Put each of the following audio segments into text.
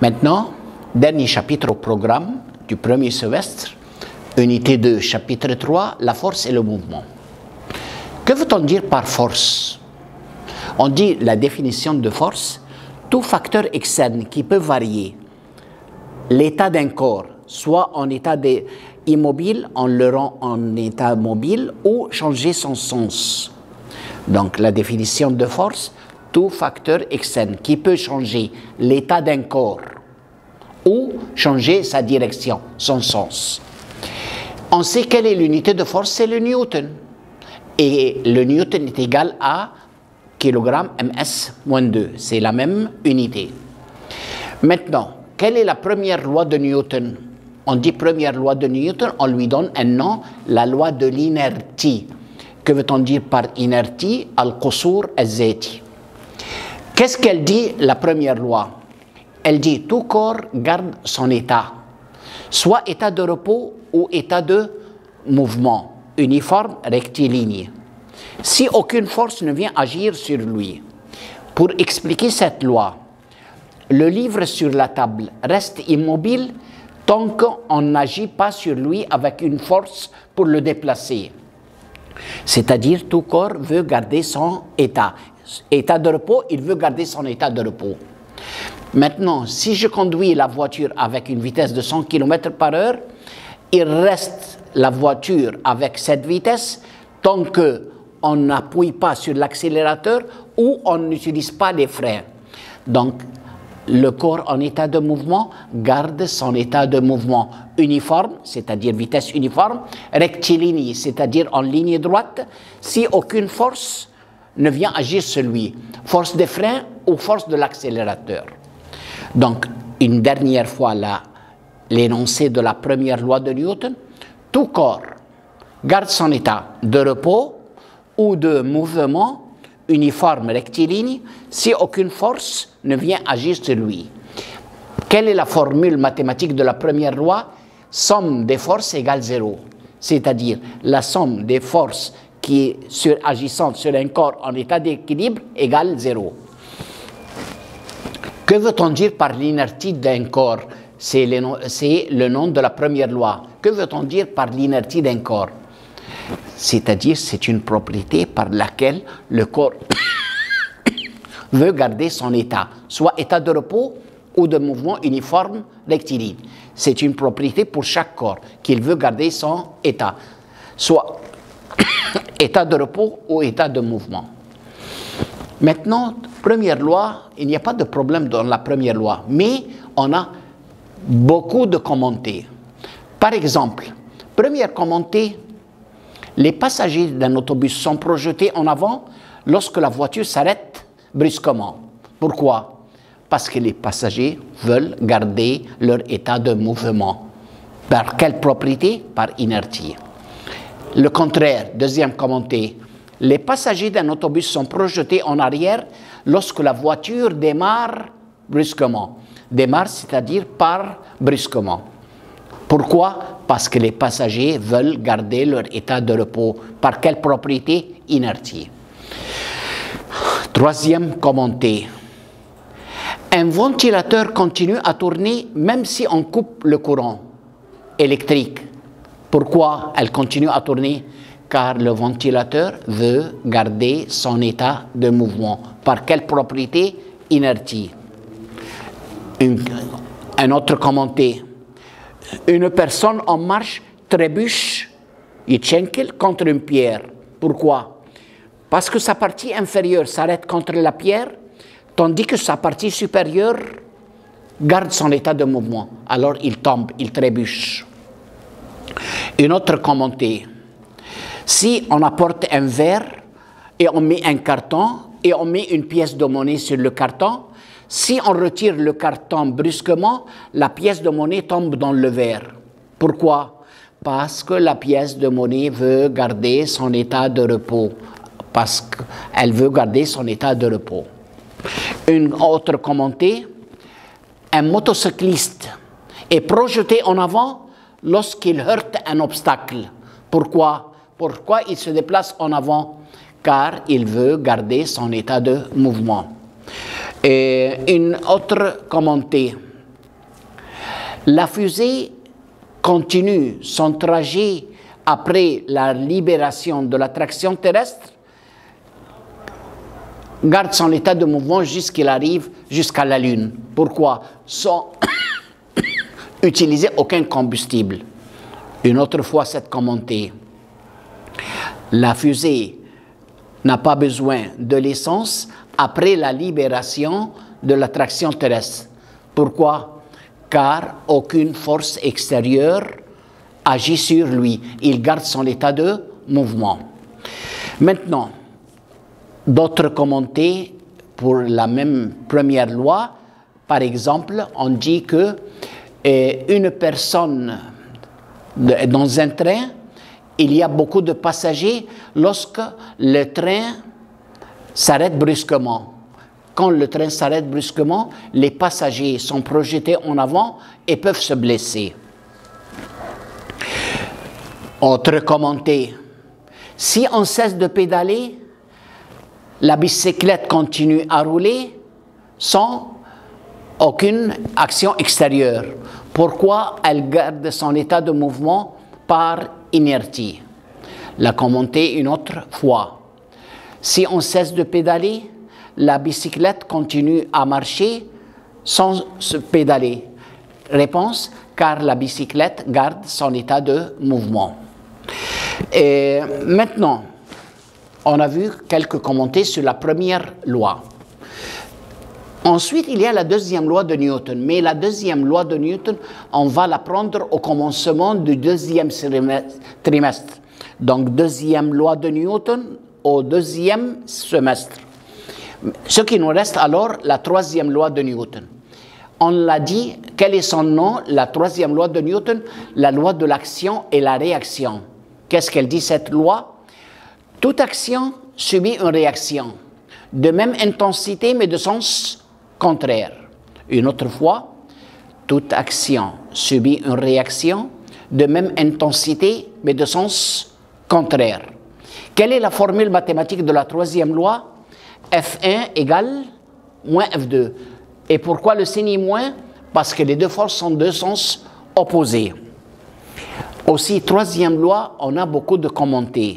Maintenant, dernier chapitre au programme du premier semestre, unité 2, chapitre 3, la force et le mouvement. Que veut-on dire par force? On dit la définition de force, tout facteur externe qui peut varier l'état d'un corps, soit en état immobile, en le rend en état mobile, ou changer son sens. Donc la définition de force, tout facteur externe qui peut changer l'état d'un corps ou changer sa direction, son sens. On sait quelle est l'unité de force, c'est le Newton. Et le Newton est égal à kg ms-2. C'est la même unité. Maintenant, quelle est la première loi de Newton? On dit première loi de Newton, on lui donne un nom, la loi de l'inertie. Que veut-on dire par inertie? Al-Qusur al-Zati. Qu'est-ce qu'elle dit, la première loi? Elle dit tout corps garde son état, soit état de repos ou état de mouvement, uniforme, rectiligne, si aucune force ne vient agir sur lui. Pour expliquer cette loi, le livre sur la table reste immobile tant qu'on n'agit pas sur lui avec une force pour le déplacer. C'est-à-dire tout corps veut garder son état. État de repos, il veut garder son état de repos. Maintenant, si je conduis la voiture avec une vitesse de 100 km par heure, il reste la voiture avec cette vitesse tant qu'on n'appuie pas sur l'accélérateur ou on n'utilise pas les freins. Donc, le corps en état de mouvement garde son état de mouvement uniforme, c'est-à-dire vitesse uniforme, rectiligne, c'est-à-dire en ligne droite, si aucune force ne vient agir sur lui, force des freins ou force de l'accélérateur. Donc, une dernière fois, l'énoncé de la première loi de Newton, tout corps garde son état de repos ou de mouvement uniforme rectiligne si aucune force ne vient agir sur lui. Quelle est la formule mathématique de la première loi? Somme des forces égale 0. C'est-à-dire la somme des forces qui est agissante sur un corps en état d'équilibre égale 0. Que veut-on dire par l'inertie d'un corps? C'est le nom de la première loi. Que veut-on dire par l'inertie d'un corps? C'est-à-dire c'est une propriété par laquelle le corps veut garder son état, soit état de repos ou de mouvement uniforme rectiligne. C'est une propriété pour chaque corps qu'il veut garder son état, soit état de repos ou état de mouvement. Maintenant, première loi, il n'y a pas de problème dans la première loi, mais on a beaucoup de commentaires. Par exemple, première commentée, les passagers d'un autobus sont projetés en avant lorsque la voiture s'arrête brusquement. Pourquoi? Parce que les passagers veulent garder leur état de mouvement. Par quelle propriété? Par inertie. Le contraire, deuxième commentaire, les passagers d'un autobus sont projetés en arrière lorsque la voiture démarre brusquement. Démarre, c'est-à-dire part brusquement. Pourquoi? Parce que les passagers veulent garder leur état de repos. Par quelle propriété? Inertie. Troisième commentaire. Un ventilateur continue à tourner même si on coupe le courant électrique. Pourquoi elle continue à tourner? Car le ventilateur veut garder son état de mouvement. Par quelle propriété? Inertie. Un autre commentaire. Une personne en marche trébuche contre une pierre. Pourquoi? Parce que sa partie inférieure s'arrête contre la pierre, tandis que sa partie supérieure garde son état de mouvement. Alors il tombe, il trébuche. Une autre commentaire. Si on apporte un verre et on met un carton et on met une pièce de monnaie sur le carton, si on retire le carton brusquement, la pièce de monnaie tombe dans le verre. Pourquoi? Parce que la pièce de monnaie veut garder son état de repos. Parce qu'elle veut garder son état de repos. Une autre commentaire, un motocycliste est projeté en avant lorsqu'il heurte un obstacle. Pourquoi? Pourquoi il se déplace en avant? Car il veut garder son état de mouvement. Et une autre commentaire, La fusée continue son trajet après la libération de l'attraction terrestre, garde son état de mouvement jusqu'il arrive jusqu'à la Lune. Pourquoi? Sans utiliser aucun combustible. Une autre fois, cette commentée. La fusée n'a pas besoin de l'essence après la libération de l'attraction terrestre. Pourquoi? Car aucune force extérieure agit sur lui. Il garde son état de mouvement. Maintenant, d'autres commentaires pour la même première loi. Par exemple, on dit que une personne dans un train, il y a beaucoup de passagers lorsque le train s'arrête brusquement. Quand le train s'arrête brusquement, les passagers sont projetés en avant et peuvent se blesser. Autre commentaire. Si on cesse de pédaler, la bicyclette continue à rouler sans aucune action extérieure. Pourquoi elle garde son état de mouvement par inertie? La commenter une autre fois. Si on cesse de pédaler, la bicyclette continue à marcher sans se pédaler. Réponse, car la bicyclette garde son état de mouvement. Et maintenant, on a vu quelques commentaires sur la première loi. Ensuite, il y a la deuxième loi de Newton. Mais la deuxième loi de Newton, on va la prendre au commencement du deuxième trimestre. Donc, deuxième loi de Newton au deuxième semestre. Ce qui nous reste alors, la troisième loi de Newton. On l'a dit, quel est son nom? La troisième loi de Newton, la loi de l'action et la réaction. Qu'est-ce qu'elle dit, cette loi? Toute action subit une réaction, de même intensité, mais de sens contraire. Une autre fois, toute action subit une réaction, de même intensité, mais de sens contraire. Quelle est la formule mathématique de la troisième loi? F1 égale moins F2. Et pourquoi le signe est moins? Parce que les deux forces sont deux sens opposés. Aussi, troisième loi, on a beaucoup de commentaires.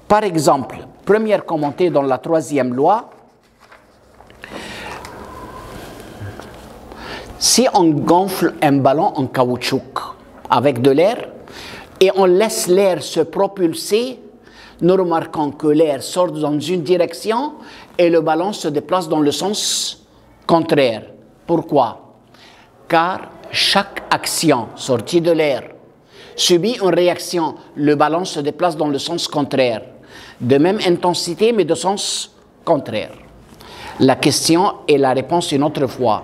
Par exemple, première commentée dans la troisième loi, si on gonfle un ballon en caoutchouc avec de l'air et on laisse l'air se propulser, nous remarquons que l'air sort dans une direction et le ballon se déplace dans le sens contraire. Pourquoi? Car chaque action sortie de l'air subit une réaction. Le ballon se déplace dans le sens contraire. De même intensité, mais de sens contraire. La question et la réponse une autre fois.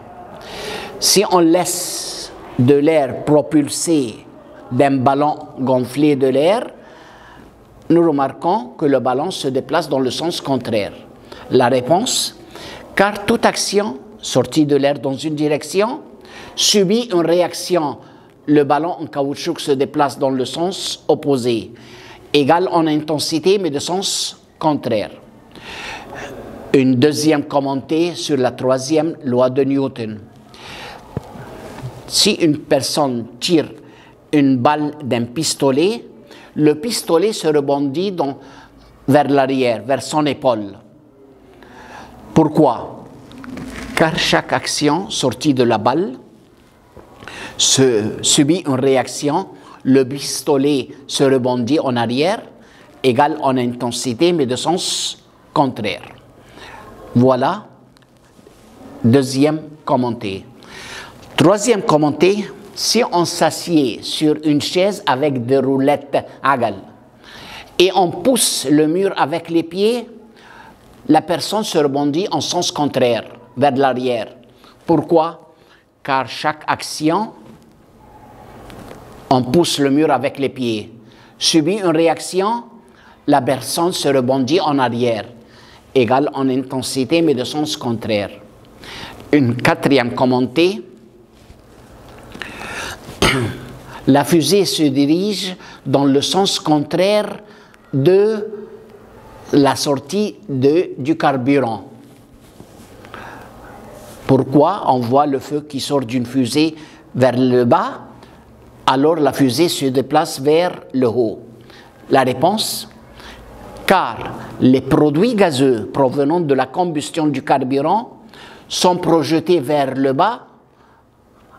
Si on laisse de l'air propulsé d'un ballon gonflé de l'air, nous remarquons que le ballon se déplace dans le sens contraire. La réponse, car toute action sortie de l'air dans une direction subit une réaction. Le ballon en caoutchouc se déplace dans le sens opposé, égal en intensité, mais de sens contraire. Une deuxième commentaire sur la troisième loi de Newton. Si une personne tire une balle d'un pistolet, le pistolet se rebondit vers l'arrière, vers son épaule. Pourquoi? Car chaque action sortie de la balle subit une réaction, le pistolet se rebondit en arrière, égal en intensité, mais de sens contraire. Voilà, deuxième commentaire. Troisième commentaire, si on s'assied sur une chaise avec des roulettes agales et on pousse le mur avec les pieds, la personne se rebondit en sens contraire, vers l'arrière. Pourquoi? Car chaque action, on pousse le mur avec les pieds, subit une réaction, la personne se rebondit en arrière, égale en intensité mais de sens contraire. Une quatrième commentaire, la fusée se dirige dans le sens contraire de la sortie du carburant. Pourquoi on voit le feu qui sort d'une fusée vers le bas? alors la fusée se déplace vers le haut. La réponse, car les produits gazeux provenant de la combustion du carburant sont projetés vers le bas,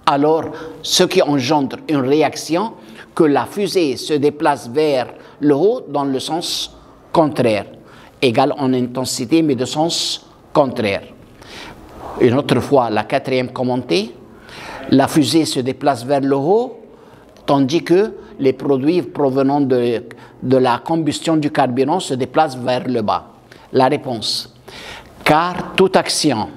alors ce qui engendre une réaction que la fusée se déplace vers le haut dans le sens contraire, égal en intensité mais de sens contraire. Une autre fois, la quatrième commentée, la fusée se déplace vers le haut, tandis que les produits provenant de la combustion du carburant se déplacent vers le bas. La réponse, car toute action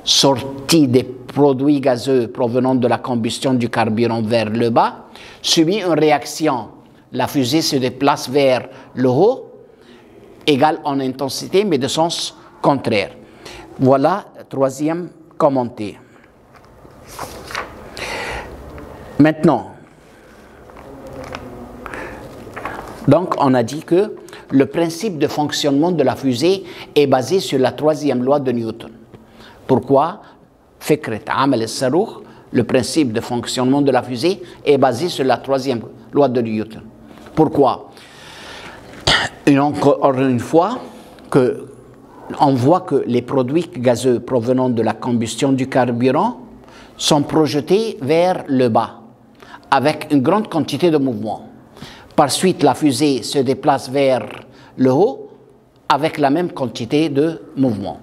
sortie des produits gazeux provenant de la combustion du carburant vers le bas subit une réaction. La fusée se déplace vers le haut, égale en intensité, mais de sens contraire. Voilà, troisième commenté. Maintenant, donc on a dit que le principe de fonctionnement de la fusée est basé sur la troisième loi de Newton. Pourquoi? Le principe de fonctionnement de la fusée est basé sur la troisième loi de Newton. Pourquoi? Encore une fois, on voit que les produits gazeux provenant de la combustion du carburant sont projetés vers le bas, avec une grande quantité de mouvement. Par suite, la fusée se déplace vers le haut avec la même quantité de mouvement.